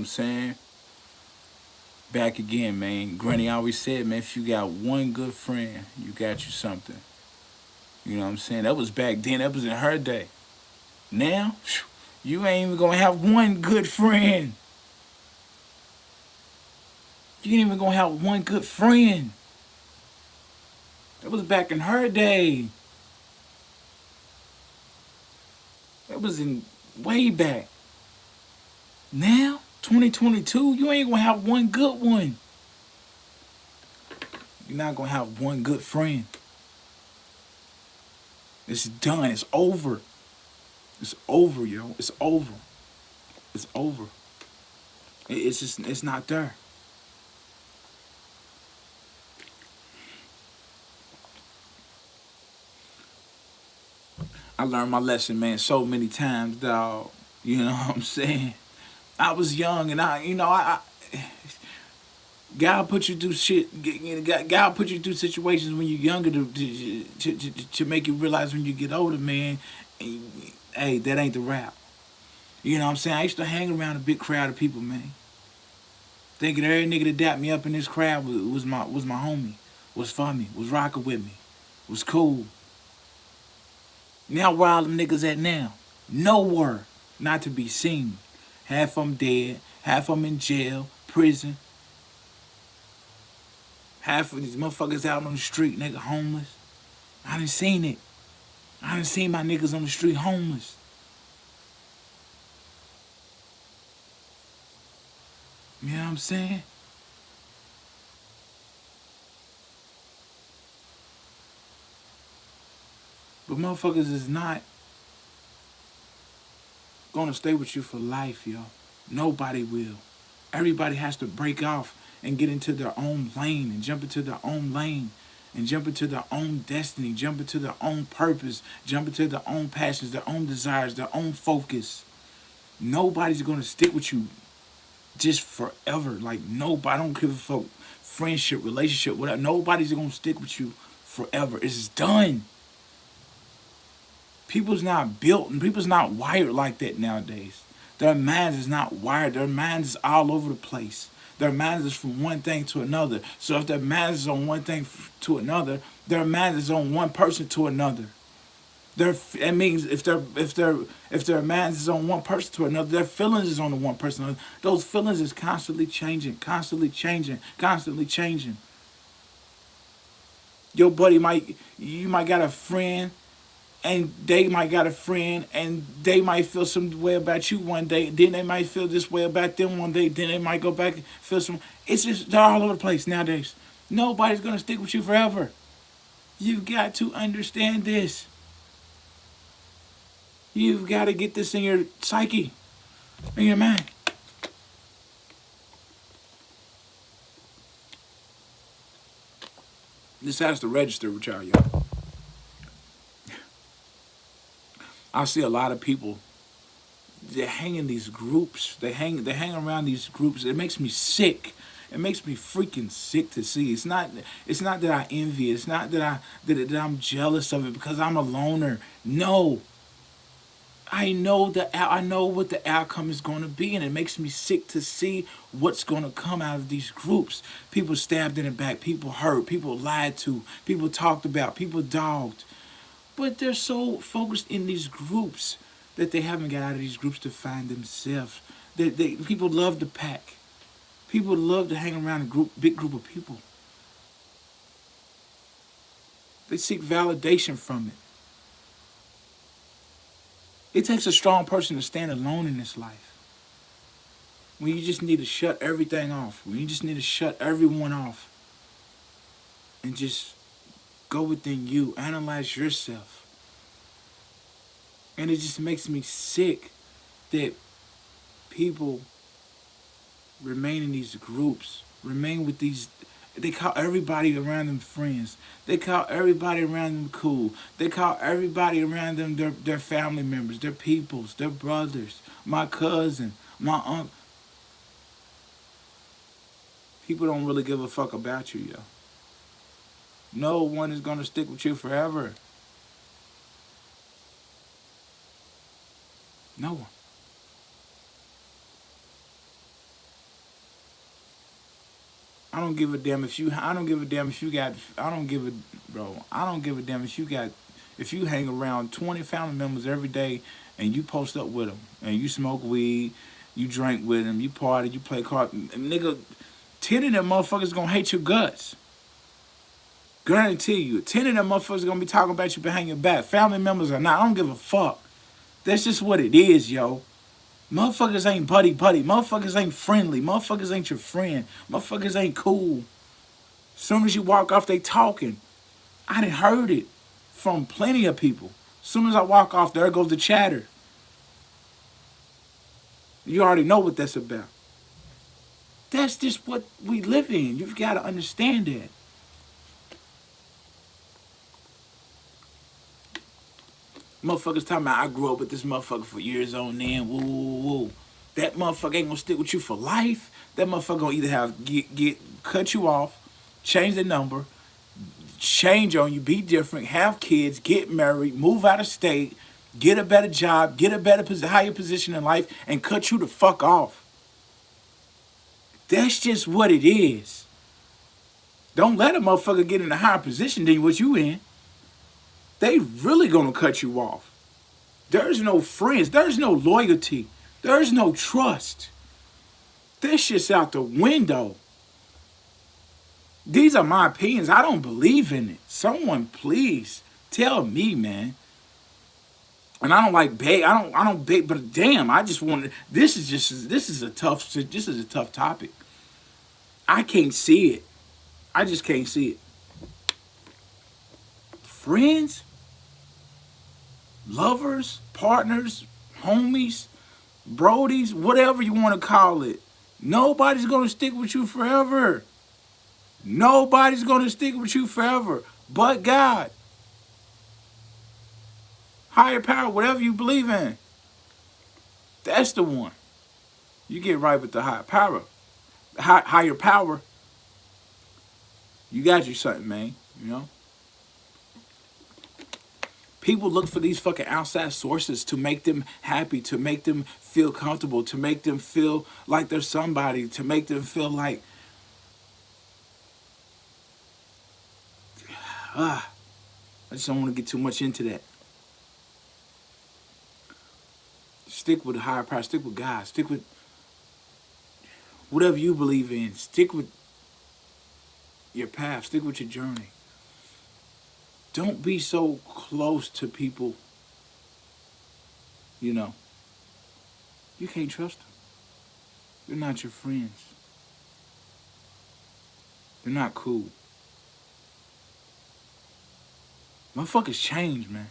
I'm saying? Back again, man. Granny always said, man, if you got one good friend, you got you something. You know what I'm saying? That was back then. That was in her day. Now, you ain't even gonna have one good friend. You ain't even gonna have one good friend. That was back in her day. That was in way back. Now, 2022, you ain't gonna have one good one. You're not gonna have one good friend. It's done. It's over. It's over, yo. It's over. It's over. It's just, it's not there. I learned my lesson, man, so many times, dog. You know what I'm saying? I was young, and God put you through shit. God put you through situations when you're younger to make you realize when you get older, man. Hey, that ain't the rap. You know what I'm saying? I used to hang around a big crowd of people, man. Thinking every nigga that dapped me up in this crowd was my homie, was for me, was rocking with me, was cool. Now where all them niggas at now? Nowhere, not to be seen. Half of them dead, half of them in jail, prison. Half of these motherfuckers out on the street, nigga, homeless. I done seen it. I done seen my niggas on the street homeless. You know what I'm saying? But motherfuckers is not gonna stay with you for life, yo. Nobody will. Everybody has to break off and get into their own lane and jump into their own lane and jump into their own destiny, jump into their own purpose, jump into their own passions, their own desires, their own focus. Nobody's gonna stick with you just forever. Like nobody, I don't give a fuck. Friendship, relationship, whatever. Nobody's gonna stick with you forever. It's done. People's not built and people's not wired like that nowadays. Their minds is not wired. Their minds is all over the place. Their minds is from one thing to another. So if their minds is on one thing to another, their mind is on one person to another. That means if their minds is on one person to another, their feelings is on the one person. To another. Those feelings is constantly changing, constantly changing, constantly changing. Your buddy you might got a friend and they might got a friend and they might feel some way about you one day, then they might feel this way about them one day, then they might go back and feel some. It's just, they're all over the place nowadays. Nobody's gonna stick with you forever. You've got to understand this. You've got to get this in your psyche, in your mind. This has to register with y'all. I see a lot of people, they hang in these groups. They hang around these groups. It makes me sick. It makes me freaking sick to see. It's not that I envy it. It's not that I'm jealous of it because I'm a loner. No. I know what the outcome is going to be, and it makes me sick to see what's going to come out of these groups. People stabbed in the back, people hurt, people lied to, people talked about, people dogged. But they're so focused in these groups that they haven't got out of these groups to find themselves. People love the pack. People love to hang around big group of people. They seek validation from it. It takes a strong person to stand alone in this life. When you just need to shut everything off. When you just need to shut everyone off. And just go within you. Analyze yourself. And it just makes me sick that people remain in these groups. Remain with these. They call everybody around them friends. They call everybody around them cool. They call everybody around them their family members, their peoples, their brothers, my cousin, my uncle. People don't really give a fuck about you, yo. No one is going to stick with you forever. No one. I don't give a damn if you. I don't give a damn if you got. I don't give a, bro. I don't give a damn if you got. If you hang around 20 family members every day and you post up with them and you smoke weed, you drink with them, you party, you play cards, nigga. 10 of them motherfuckers gonna hate your guts. Guarantee you. 10 of them motherfuckers gonna be talking about you behind your back. Family members or not. I don't give a fuck. That's just what it is, yo. Motherfuckers ain't buddy. Motherfuckers ain't friendly. Motherfuckers ain't your friend. Motherfuckers ain't cool. Soon as you walk off, they talking. I done heard it from plenty of people. Soon as I walk off, there goes the chatter. You already know what that's about. That's just what we live in. You've got to understand that. Motherfuckers talking about I grew up with this motherfucker for years on end. Woo, woo, woo. That motherfucker ain't gonna stick with you for life. That motherfucker gonna either have get cut you off, change the number, change on you, be different, have kids, get married, move out of state, get a better job, get a better higher position in life, and cut you the fuck off. That's just what it is. Don't let a motherfucker get in a higher position than what you in. They really gonna cut you off. There's no friends. There's no loyalty. There's no trust. This shit's out the window. These are my opinions. I don't believe in it. Someone please tell me, man. And I don't like beg. I don't beg, but damn, I just want to. This is a tough topic. I can't see it. I just can't see it. Friends, lovers, partners, homies, brodies, whatever you want to call it. Nobody's gonna stick with you forever. Nobody's gonna stick with you forever. But God. Higher power, whatever you believe in. That's the one. You get right with the higher power. Higher power. You got you something, man. You know? People look for these fucking outside sources to make them happy, to make them feel comfortable, to make them feel like they're somebody, to make them feel like, I just don't want to get too much into that. Stick with the higher power, stick with God, stick with whatever you believe in, stick with your path, stick with your journey. Don't be so close to people, you know. You can't trust them. They're not your friends. They're not cool. Motherfuckers change, man.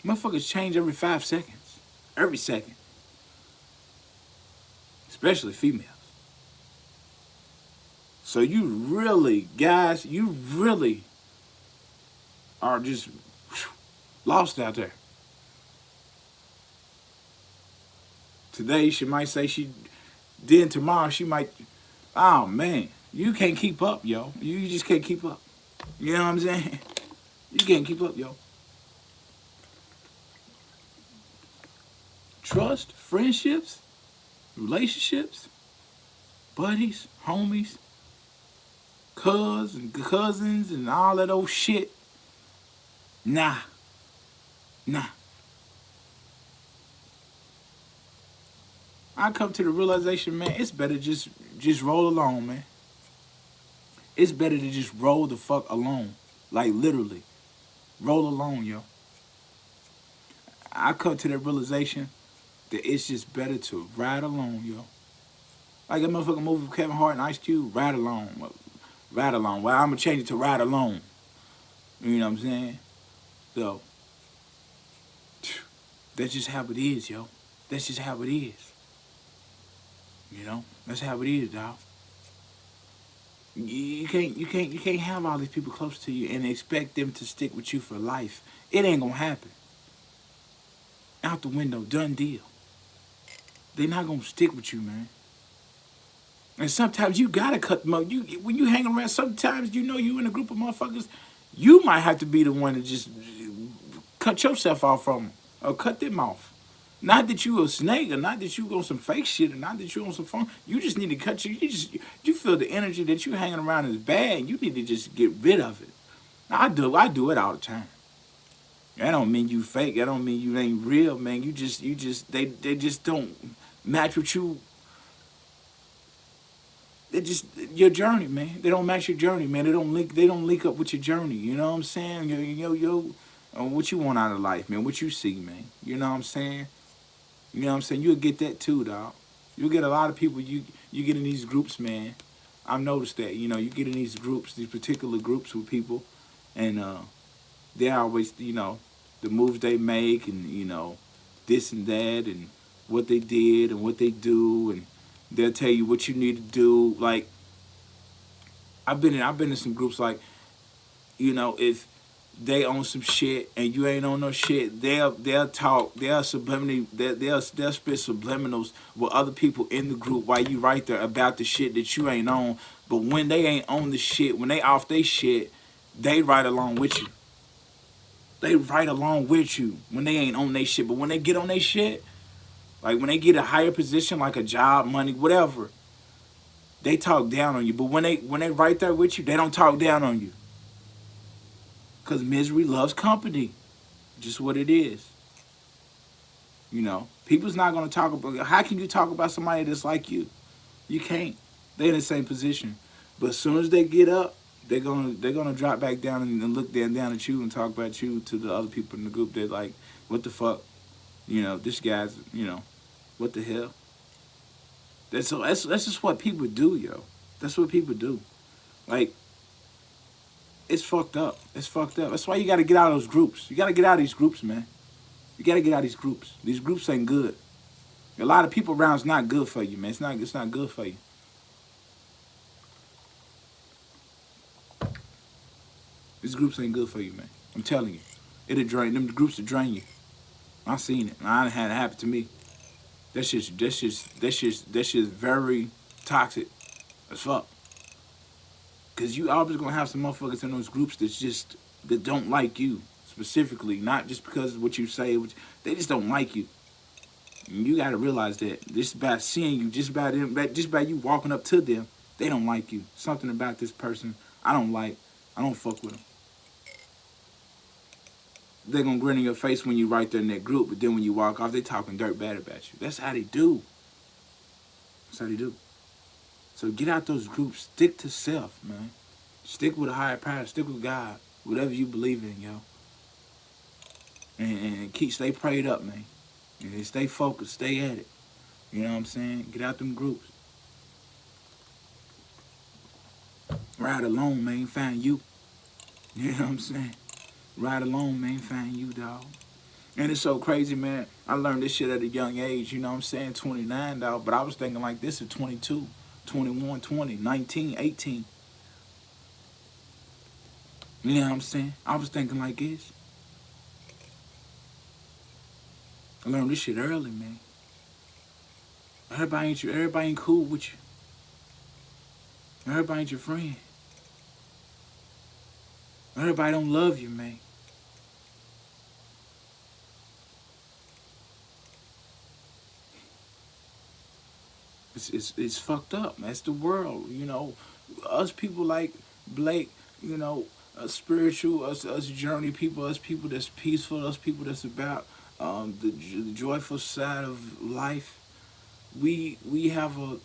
Motherfuckers change every 5 seconds. Every second. Especially females. So you really, guys, you really are just lost out there. Today she might say she did, tomorrow she might, oh man, you can't keep up, yo. You just can't keep up. You know what I'm saying? You can't keep up, yo. Trust, friendships, relationships, buddies, homies, cousins, and all that old shit. Nah. I come to the realization, man, it's better just roll along, man. It's better to just roll the fuck alone. Like, literally. Roll alone, yo. I come to that realization that it's just better to ride alone, yo. Like that motherfucking movie with Kevin Hart and Ice Cube, ride alone. Ride alone. Well, I'm going to change it to ride alone. You know what I'm saying? So, that's just how it is, yo. That's just how it is. You know? That's how it is, dog. You can't have all these people close to you and expect them to stick with you for life. It ain't gonna happen. Out the window, done deal. They're not gonna stick with you, man. And sometimes you gotta cut them out. When you hang around, sometimes you know you in a group of motherfuckers, you might have to be the one to just cut yourself off from them or cut them off. Not that you a snake or not that you on some fake shit or not that you on some phone. You just need to cut you feel the energy that you hanging around is bad, you need to just get rid of it. I do it all the time. That don't mean you fake. That don't mean you ain't real, man. They just don't match with you. They just your journey, man. They don't match your journey, man. They don't link up with your journey. You know what I'm saying? What you want out of life, man? What you see, man? You know what I'm saying? You know what I'm saying? You'll get that too, dog. You'll get a lot of people. You get in these groups, man. I've noticed that. You get in these groups, these particular groups with people, and they always, the moves they make, and this and that, and what they did and what they do, and they'll tell you what you need to do. Like I've been in some groups like, if they own some shit and you ain't on no shit, they'll talk, they'll spit subliminals with other people in the group while you right there about the shit that you ain't on. But when they ain't on the shit, when they off they shit, they right along with you. They right along with you when they ain't on they shit. But when they get on they shit, like when they get a higher position, like a job, money, whatever, they talk down on you. But when they right there with you, they don't talk down on you. Cause misery loves company. Just what it is. People's not gonna talk about. How can you talk about somebody that's like you? You can't. They in the same position. But as soon as they get up, they're gonna drop back down and look down at you and talk about you to the other people in the group. They're like, what the fuck? This guy's. What the hell? That's just what people do, yo. That's what people do. Like, it's fucked up. It's fucked up. That's why you gotta get out of those groups. You gotta get out of these groups, man. You gotta get out of these groups. These groups ain't good. A lot of people around is not good for you, man. It's not good for you. These groups ain't good for you, man. I'm telling you. It'll drain them groups will drain you. I seen it. I had it happen to me. That's just very toxic as fuck. Cause you always gonna have some motherfuckers in those groups that don't like you specifically, not just because of what you say. They just don't like you. And you gotta realize that just by seeing you, just by you walking up to them, they don't like you. Something about this person I don't like. I don't fuck with them. They're gonna grin in your face when you right there in that group, but then when you walk off, they talking dirt bad about you. That's how they do. That's how they do. So get out those groups. Stick to self, man. Stick with a higher power. Stick with God. Whatever you believe in, yo. And stay prayed up, man. And stay focused. Stay at it. You know what I'm saying? Get out them groups. Ride alone, man. Find you. You know what I'm saying? Ride alone, man. Find you, dog. And it's so crazy, man. I learned this shit at a young age. You know what I'm saying? 29, dog. But I was thinking like this at 22. 21, 20, 19, 18. You know what I'm saying? I was thinking like this. I learned this shit early, man. Everybody ain't cool with you. Everybody ain't your friend. Everybody don't love you, man. It's fucked up. That's the world, Us people like Blake, us spiritual, us journey people, us people that's peaceful, us people that's about the joyful side of life. We have a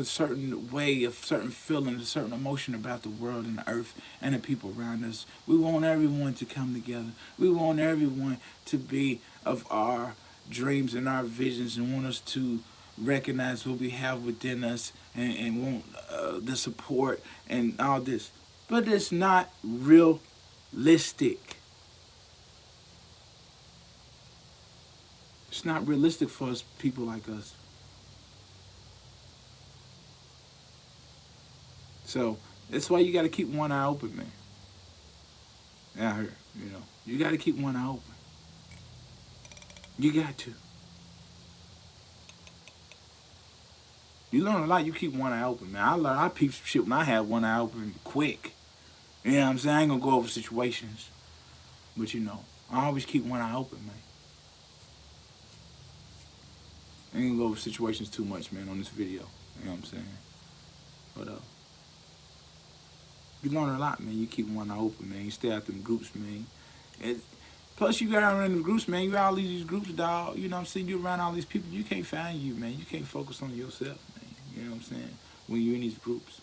certain way, a certain feeling, a certain emotion about the world and the earth and the people around us. We want everyone to come together. We want everyone to be of our dreams and our visions and want us to recognize what we have within us and want the support and all this. But it's not realistic. It's not realistic for us people like us. So that's why you got to keep one eye open, man. Out here, you got to keep one eye open. You got to. You learn a lot. You keep one eye open, man. I peep some shit when I have one eye open quick. You know what I'm saying? I ain't gonna go over situations, but I always keep one eye open, man. I ain't gonna go over situations too much, man, on this video. You know what I'm saying? But you learn a lot, man. You keep one eye open, man. You stay out them groups, man. And plus, you got around them groups, man. You got all these groups, dog. You know what I'm saying? You around all these people. You can't find you, man. You can't focus on yourself, man. You know what I'm saying? When you're in these groups,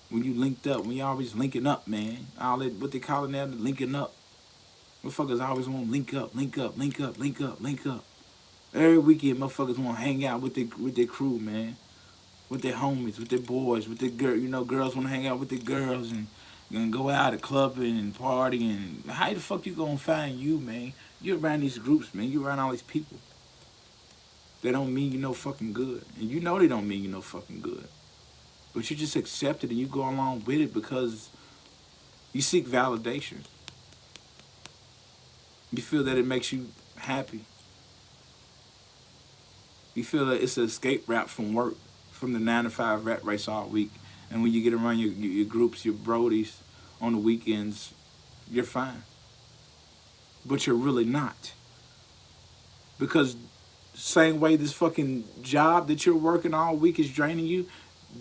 when you linked up, when you always linking up, man. All that what they call it now, the linking up. Motherfuckers always want to link up, link up, link up, link up, link up. Every weekend, motherfuckers want to hang out with their crew, man. With their homies, with their boys, with their girl. You know, girls want to hang out with their girls and go out to clubbing and partying. How the fuck you gonna find you, man? You around these groups, man. You around all these people. They don't mean you no fucking good, and you know they don't mean you no fucking good. But you just accept it and you go along with it because you seek validation. You feel that it makes you happy. You feel that it's an escape route from work, from the 9 to 5 rat race all week. And when you get around your groups, your brodies on the weekends, you're fine. But you're really not. Because same way this fucking job that you're working all week is draining you,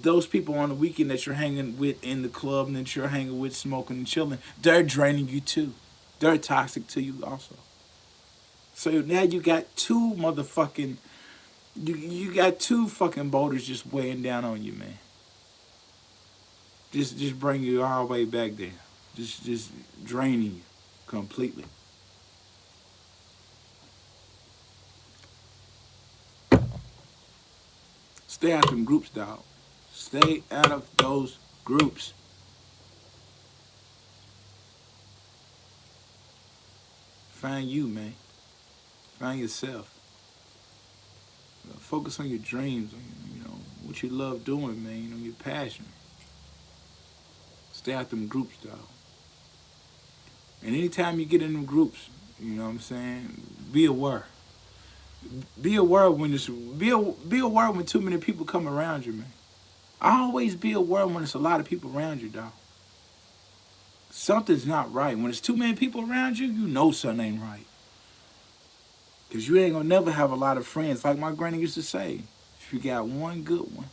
those people on the weekend that you're hanging with in the club and that you're hanging with smoking and chilling, they're draining you too. They're toxic to you also. So now you got two motherfucking, you got two fucking boulders just weighing down on you, man. Just bring you all the way back there. Just draining you completely. Stay out of them groups, dog. Stay out of those groups. Find you, man. Find yourself. Focus on your dreams, on what you love doing, man. Your passion. Stay out them groups, dog. And anytime you get in them groups, you know what I'm saying, be aware. Be aware when be aware when too many people come around you, man. Always be aware when there's a lot of people around you, dog. Something's not right. When there's too many people around you, you know something ain't right. Because you ain't gonna never have a lot of friends. Like my granny used to say, if you got one good one,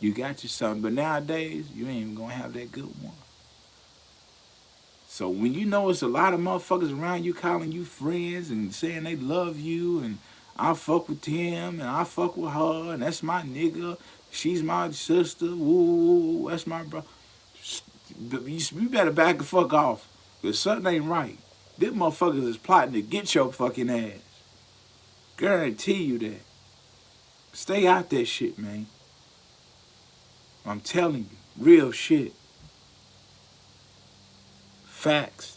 you got you something. But nowadays, you ain't even gonna have that good one. So when you know it's a lot of motherfuckers around you calling you friends and saying they love you and I fuck with him and I fuck with her and that's my nigga, she's my sister, woo, that's my bro. You better back the fuck off. Because something ain't right. Them motherfuckers is plotting to get your fucking ass. Guarantee you that. Stay out that shit, man. I'm telling you, real shit. Facts.